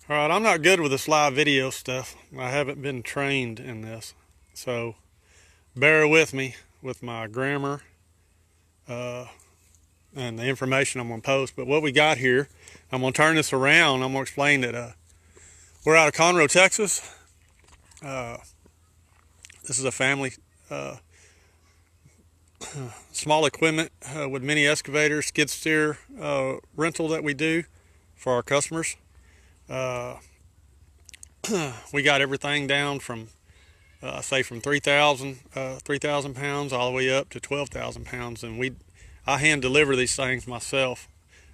All right, I'm not good with this live video stuff. I haven't been trained in this, so bear with me with my grammar and the information I'm going to post. But what we got here, I'm going to turn this around. I'm going to explain that we're out of Conroe, Texas. This is a family small equipment with mini excavators, skid steer rental that we do for our customers. We got everything down from say from 3,000 pounds all the way up to 12,000 pounds, and I hand deliver these things myself.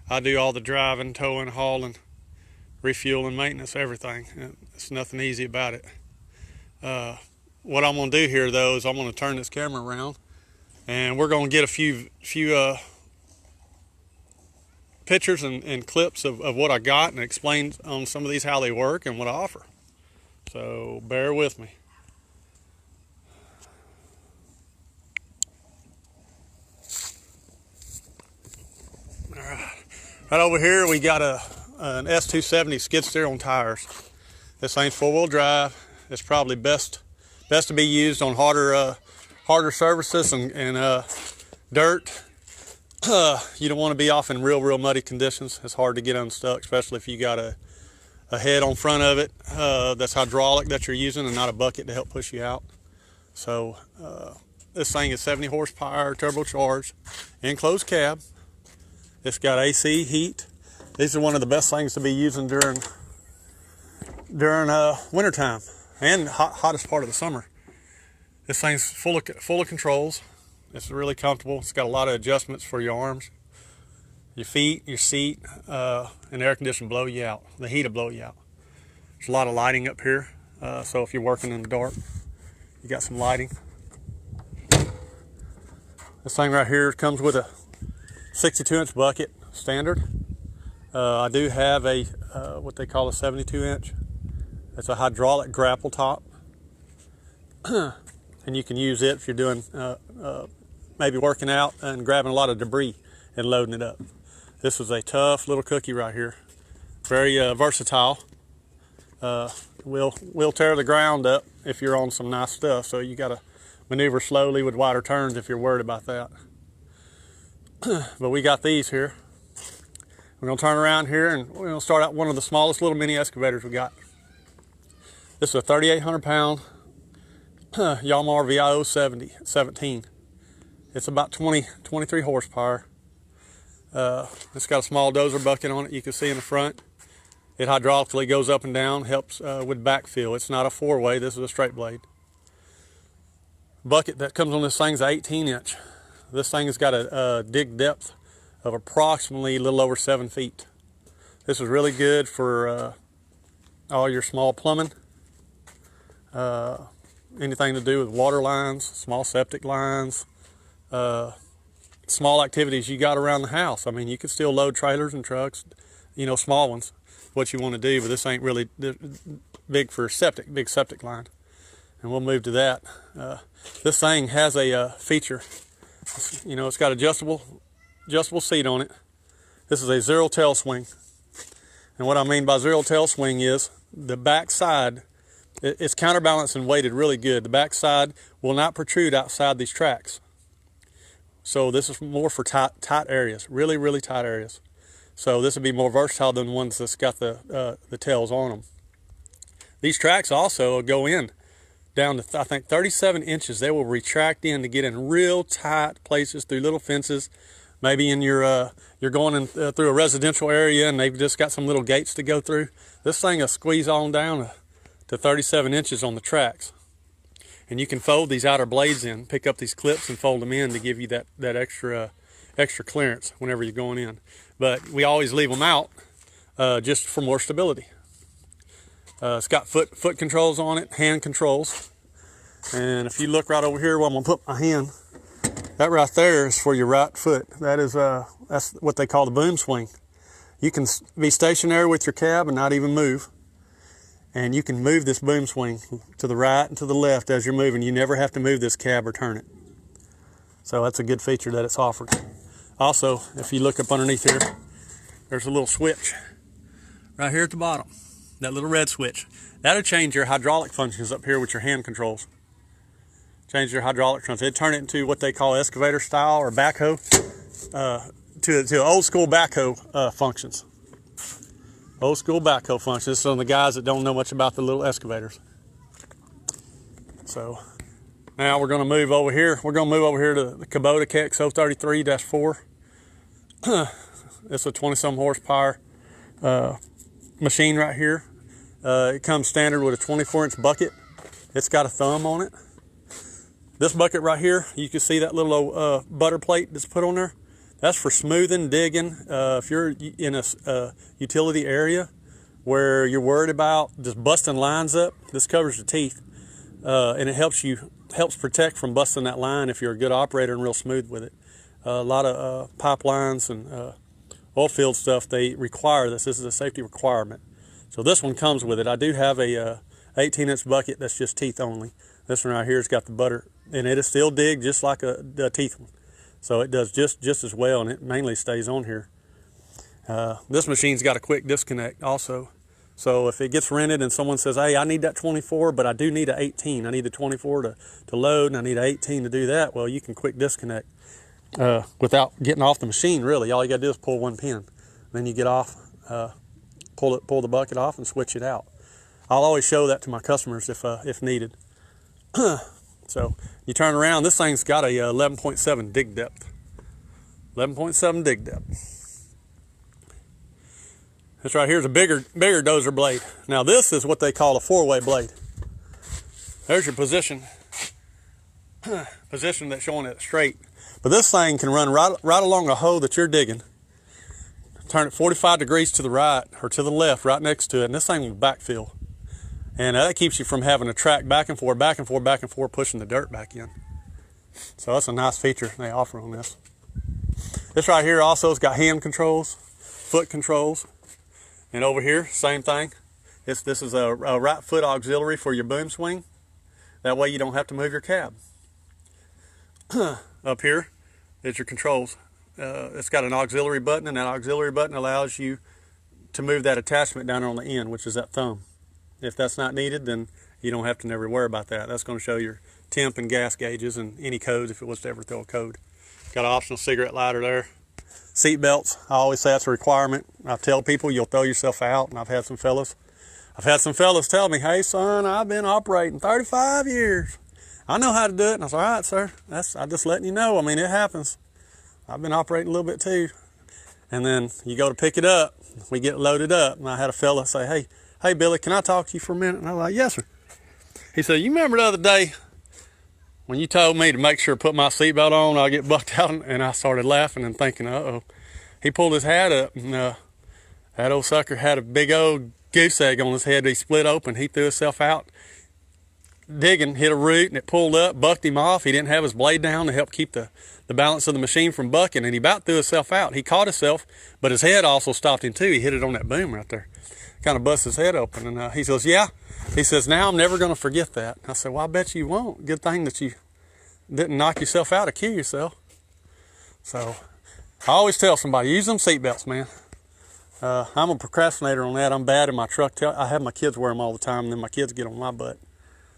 I do all the driving, towing, hauling, refueling, maintenance, everything. It's nothing easy about it. What I'm going to do here though is I'm going to turn this camera around, and we're going to get a few pictures and clips of what I got, and explain on some of these how they work and what I offer. So bear with me. All right, right over here we got an S270 skid steer on tires. This thing's 4-wheel drive. It's probably best to be used on harder surfaces and dirt. You don't want to be off in real muddy conditions. It's hard to get unstuck, especially if you got a head on front of it that's hydraulic that you're using and not a bucket to help push you out. So this thing is 70 horsepower, turbocharged, enclosed cab. It's got AC, heat. These are one of the best things to be using during wintertime and hottest part of the summer. This thing's full of controls. It's really comfortable. It's got a lot of adjustments for your arms, your feet, your seat, and the air conditioner blow you out. The heat will blow you out. There's a lot of lighting up here, so if you're working in the dark, you got some lighting. This thing right here comes with a 62-inch bucket, standard. I do have a what they call a 72-inch. It's a hydraulic grapple top, and you can use it if you're doing maybe working out and grabbing a lot of debris and loading it up. This is a tough little cookie right here. Very versatile. Will tear the ground up if you're on some nice stuff, so you got to maneuver slowly with wider turns if you're worried about that. But we got these here. We're going to turn around here and we're going to start out one of the smallest little mini excavators we got. This is a 3,800 pound Yamaha VIO 17. It's about 23 horsepower. It's got a small dozer bucket on it, you can see in the front. It hydraulically goes up and down, helps with backfill. It's not a 4-way, this is a straight blade. Bucket that comes on this thing's an 18-inch. This thing has got a dig depth of approximately a little over 7 feet. This is really good for all your small plumbing, anything to do with water lines, small septic lines, small activities you got around the house. I mean, you can still load trailers and trucks, you know, small ones, what you want to do, but this ain't really big for big septic line. And we'll move to that. This thing has a feature. You know, it's got adjustable seat on it. This is a zero tail swing. And what I mean by zero tail swing is the back side, it's counterbalanced and weighted really good. The back side will not protrude outside these tracks. So this is more for tight areas, really tight areas. So this would be more versatile than the ones that's got the tails on them. These tracks also go in down to, I think, 37 inches. They will retract in to get in real tight places through little fences. Maybe in you're going in through a residential area and they've just got some little gates to go through. This thing will squeeze on down to 37 inches on the tracks. And you can fold these outer blades in, pick up these clips and fold them in to give you that extra clearance whenever you're going in. But we always leave them out just for more stability. It's got foot controls on it, hand controls. And if you look right over here where I'm gonna put my hand, that right there is for your right foot. That's what they call the boom swing. You can be stationary with your cab and not even move. And you can move this boom swing to the right and to the left as you're moving. You never have to move this cab or turn it. So that's a good feature that it's offered. Also, if you look up underneath here, there's a little switch right here at the bottom. that little red switch. That'll change your hydraulic functions up here with your hand controls. Change your hydraulic functions. It'd turn it into what they call excavator style or backhoe, to old school backhoe functions. Old school backhoe functions. This is on the guys that don't know much about the little excavators. So now we're going to move over here. We're going to move over here to the Kubota KXO33-4. It's a 20-some horsepower machine right here. It comes standard with a 24-inch bucket. It's got a thumb on it. This bucket right here, you can see that little butter plate that's put on there. That's for smoothing, digging. If you're in a utility area where you're worried about just busting lines up, this covers the teeth, and it helps protect from busting that line if you're a good operator and real smooth with it. A lot of pipelines and oil field stuff, they require this. This is a safety requirement. So this one comes with it. I do have a 18-inch bucket that's just teeth only. This one right here has got the butter, and it'll still dig just like a teeth one. So it does just as well, and it mainly stays on here. This machine's got a quick disconnect also. So if it gets rented and someone says, hey, I need that 24, but I do need an 18. I need the 24 to load, and I need an 18 to do that. Well, you can quick disconnect without getting off the machine, really. All you got to do is pull one pin. Then you get off, pull the bucket off and switch it out. I'll always show that to my customers if needed. So you turn around, this thing's got a 11.7 dig depth. 11.7 dig depth. This right here is a bigger dozer blade. Now this is what they call a 4-way blade. There's your position. Position that's showing it straight. But this thing can run right along a hole that you're digging. Turn it 45 degrees to the right or to the left, right next to it, and this thing will backfill. And that keeps you from having to track back and forth, pushing the dirt back in. So that's a nice feature they offer on this. This right here also has got hand controls, foot controls. And over here, same thing. This is a right foot auxiliary for your boom swing. That way you don't have to move your cab. Up here is your controls. It's got an auxiliary button, and that auxiliary button allows you to move that attachment down on the end, which is that thumb. If that's not needed, then you don't have to never worry about that. That's going to show your temp and gas gauges and any codes if it was to ever throw a code. Got an optional cigarette lighter there. Seat belts, I always say that's a requirement. I tell people you'll throw yourself out, and I've had some fellas tell me, hey son, I've been operating 35 years. I know how to do it. And I said, all right, sir, I'm just letting you know. I mean, it happens. I've been operating a little bit too. And then you go to pick it up, we get loaded up, and I had a fella say, hey Billy, can I talk to you for a minute? And I was like, yes sir. He said, you remember the other day when you told me to make sure to put my seatbelt on, I'll get bucked out? And I started laughing and thinking, uh-oh. He pulled his hat up, and that old sucker had a big old goose egg on his head. He split open. He threw himself out digging, hit a root, and it pulled up, bucked him off. He didn't have his blade down to help keep the balance of the machine from bucking, and he about threw himself out. He caught himself, but his head also stopped him too. He hit it on that boom right there. Kind of bust his head open, and he says, yeah. He says, now I'm never going to forget that. I said, well, I bet you won't. Good thing that you didn't knock yourself out or kill yourself. So I always tell somebody, use them seatbelts, man. I'm a procrastinator on that. I'm bad in my truck. I have my kids wear them all the time, and then my kids get on my butt.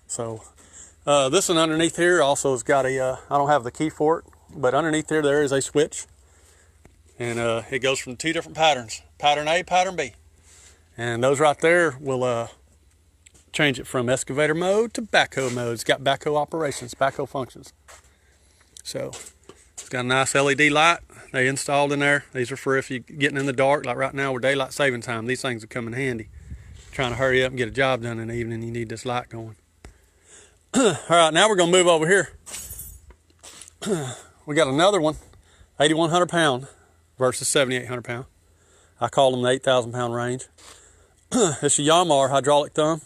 So this one underneath here also has got a, I don't have the key for it, but underneath there is a switch. And it goes from 2 different patterns, pattern A, pattern B. And those right there will change it from excavator mode to backhoe mode. It's got backhoe operations, backhoe functions. So it's got a nice LED light they installed in there. These are for if you're getting in the dark, like right now we're daylight saving time. These things will come in handy. Trying to hurry up and get a job done in the evening, you need this light going. All right, now we're going to move over here. We got another one, 8,100 pound versus 7,800 pound. I call them the 8,000 pound range. It's a Yamaha hydraulic thumb.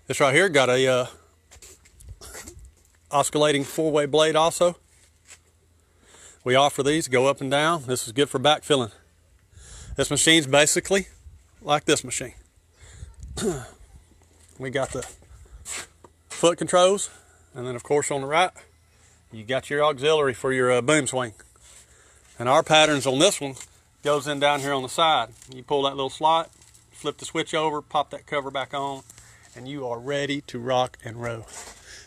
This right here got a oscillating 4-way blade also. We offer these, go up and down. This is good for backfilling. This machine's basically like this machine. We got the foot controls, and then of course on the right, you got your auxiliary for your boom swing. And our patterns on this one goes in down here on the side. You pull that little slot, flip the switch over, pop that cover back on, and you are ready to rock and roll.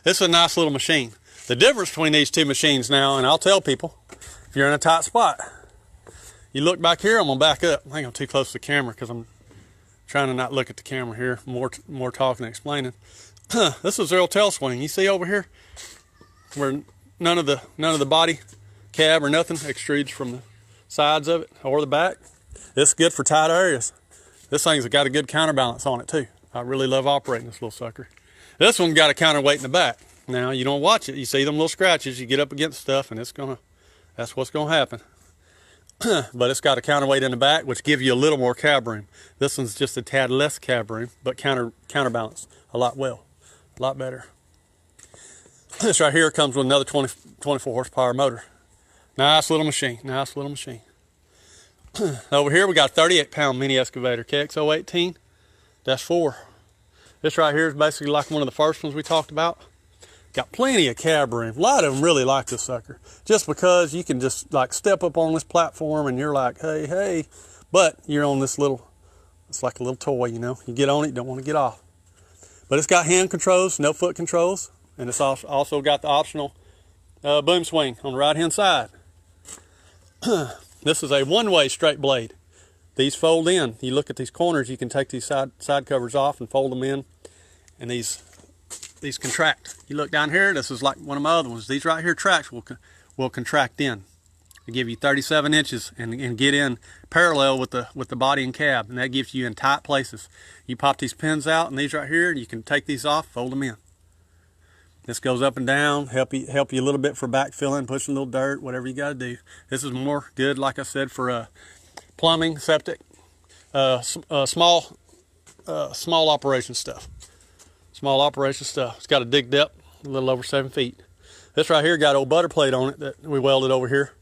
This is a nice little machine. The difference between these two machines now, and I'll tell people, if you're in a tight spot, you look back here. I'm gonna back up. I think I'm too close to the camera because I'm trying to not look at the camera here. More talking and explaining. This is zero tail swing. You see over here where none of the body cab or nothing extrudes from the sides of it or the back. This is good for tight areas. This thing's got a good counterbalance on it too. I really love operating this little sucker. This one got a counterweight in the back. Now you don't watch it. You see them little scratches. You get up against stuff, and that's what's gonna happen. But it's got a counterweight in the back, which gives you a little more cab room. This one's just a tad less cab room, but counterbalance a lot better. This right here comes with another 24 horsepower motor. Nice little machine. Nice little machine. Over here we got a 38-pound mini excavator, KX018-4. This right here is basically like one of the first ones we talked about. Got plenty of cab room. A lot of them really like this sucker, just because you can just like step up on this platform and you're like, hey, hey, but you're on this little, it's like a little toy, you know. You get on it, you don't want to get off. But it's got hand controls, no foot controls, and it's also got the optional boom swing on the right-hand side. This is a one-way straight blade. These fold in. You look at these corners, you can take these side covers off and fold them in, and these contract. You look down here, this is like one of my other ones. These right here tracks will contract in. They give you 37 inches and get in parallel with the body and cab, and that gives you in tight places. You pop these pins out, and these right here, you can take these off, fold them in. This goes up and down, help you a little bit for backfilling, pushing a little dirt, whatever you got to do. This is more good, like I said, for plumbing, septic, small operation stuff. Small operation stuff. It's got a dig depth, a little over 7 feet. This right here got old butter plate on it that we welded over here.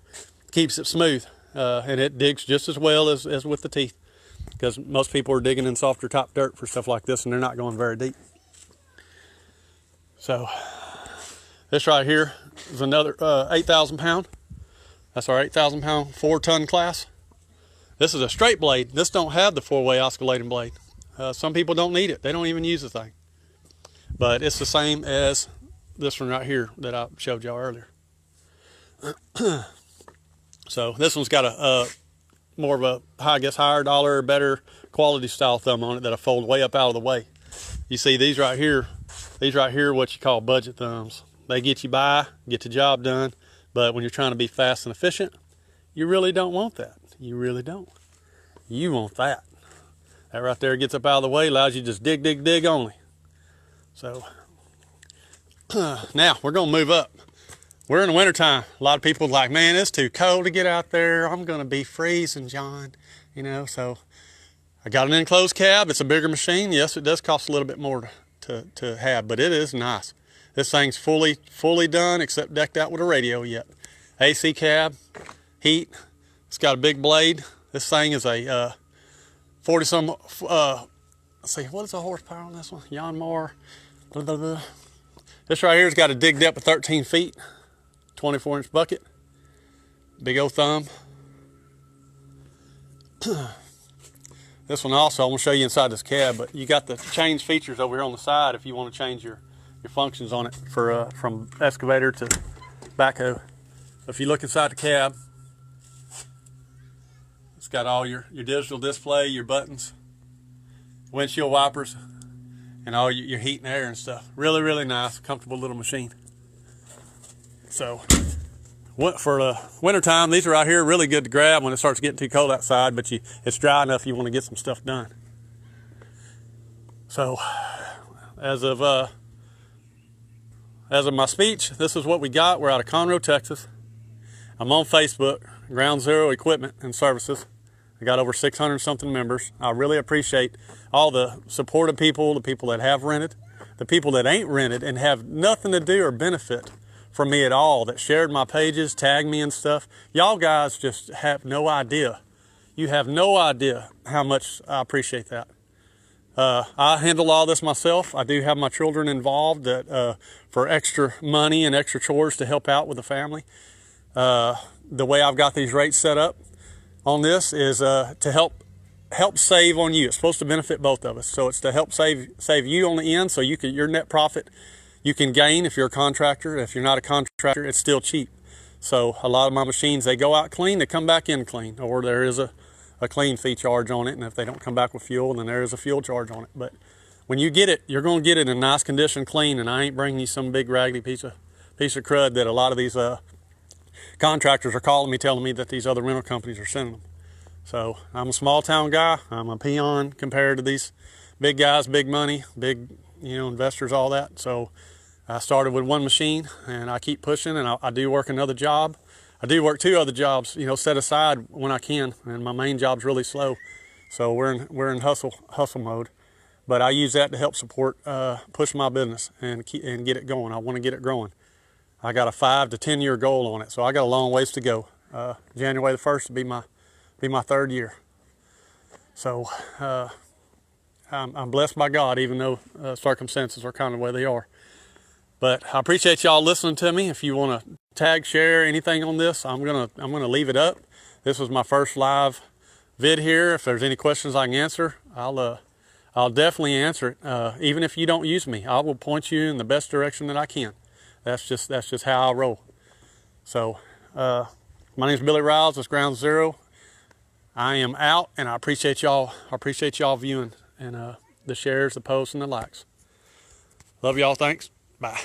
Keeps it smooth, and it digs just as well as with the teeth, because most people are digging in softer top dirt for stuff like this, and they're not going very deep. So this right here is another 8,000 pound. That's our 8,000 pound 4-ton class. This is a straight blade. This don't have the 4-way oscillating blade. Some people don't need it. They don't even use the thing. But it's the same as this one right here that I showed y'all earlier. So this one's got a more of a, I guess, higher dollar, better quality style thumb on it that'll fold way up out of the way. You see these right here are what you call budget thumbs. They get you by, get the job done, but when you're trying to be fast and efficient, you really don't want that. You really don't. You want that. That right there gets up out of the way, allows you to just dig, dig, dig only. So now we're gonna move up. We're in the wintertime. A lot of people are like, man, it's too cold to get out there. I'm gonna be freezing, John. You know, so I got an enclosed cab. It's a bigger machine. Yes, it does cost a little bit more to have, but it is nice. This thing's fully done, except decked out with a radio yet. AC cab, heat. It's got a big blade. This thing is a 40-some. Let's see, what is the horsepower on this one? Yanmar. Blah, blah, blah. This right here's got a dig depth of 13 feet, 24-inch bucket, big old thumb. This one also, I'm going to show you inside this cab, but you got the change features over here on the side if you want to change your functions on it for from excavator to backhoe. If you look inside the cab, it's got all your digital display, your buttons, windshield wipers, and all your heat and air and stuff. Really, really nice, comfortable little machine. So for the wintertime, these are right here really good to grab when it starts getting too cold outside, but it's dry enough you want to get some stuff done. So as of my speech, this is what we got. We're out of Conroe, Texas. I'm on Facebook, Ground Zero Equipment and Services. I got over 600 something members. I really appreciate all the supportive people, the people that have rented, the people that ain't rented and have nothing to do or benefit from me at all, that shared my pages, tagged me and stuff. Y'all guys just have no idea. You have no idea how much I appreciate that. I handle all this myself. I do have my children involved for extra money and extra chores to help out with the family. The way I've got these rates set up on this is to help help save on you. It's supposed to benefit both of us. So it's to help save you on the end, so you can, your net profit you can gain if you're a contractor. If you're not a contractor, it's still cheap. So a lot of my machines, they go out clean, they come back in clean, or there is a clean fee charge on it, and if they don't come back with fuel, then there is a fuel charge on it. But when you get it, you're going to get it in nice condition, clean, and I ain't bringing you some big raggedy piece of crud that a lot of these contractors are calling me, telling me that these other rental companies are sending them. So I'm a small town guy. I'm a peon compared to these big guys, big money, big, you know, investors, all that. So I started with one machine, and I keep pushing, and I do work another job. I do work 2 other jobs, you know, set aside when I can, and my main job's really slow. So we're in hustle mode. But I use that to help support, push my business and get it going. I want to get it growing. I got a 5 to 10 year goal on it, so I got a long ways to go. January the 1st will be my 3rd year. So I'm blessed by God, even though circumstances are kind of the way they are. But I appreciate y'all listening to me. If you want to tag, share anything on this, I'm gonna leave it up. This was my first live vid here. If there's any questions I can answer, I'll definitely answer it. Even if you don't use me, I will point you in the best direction that I can. That's just how I roll. So my name is Billy Riles. It's Ground Zero. I am out, and I appreciate y'all. Viewing and the shares, the posts, and the likes. Love y'all. Thanks. Bye.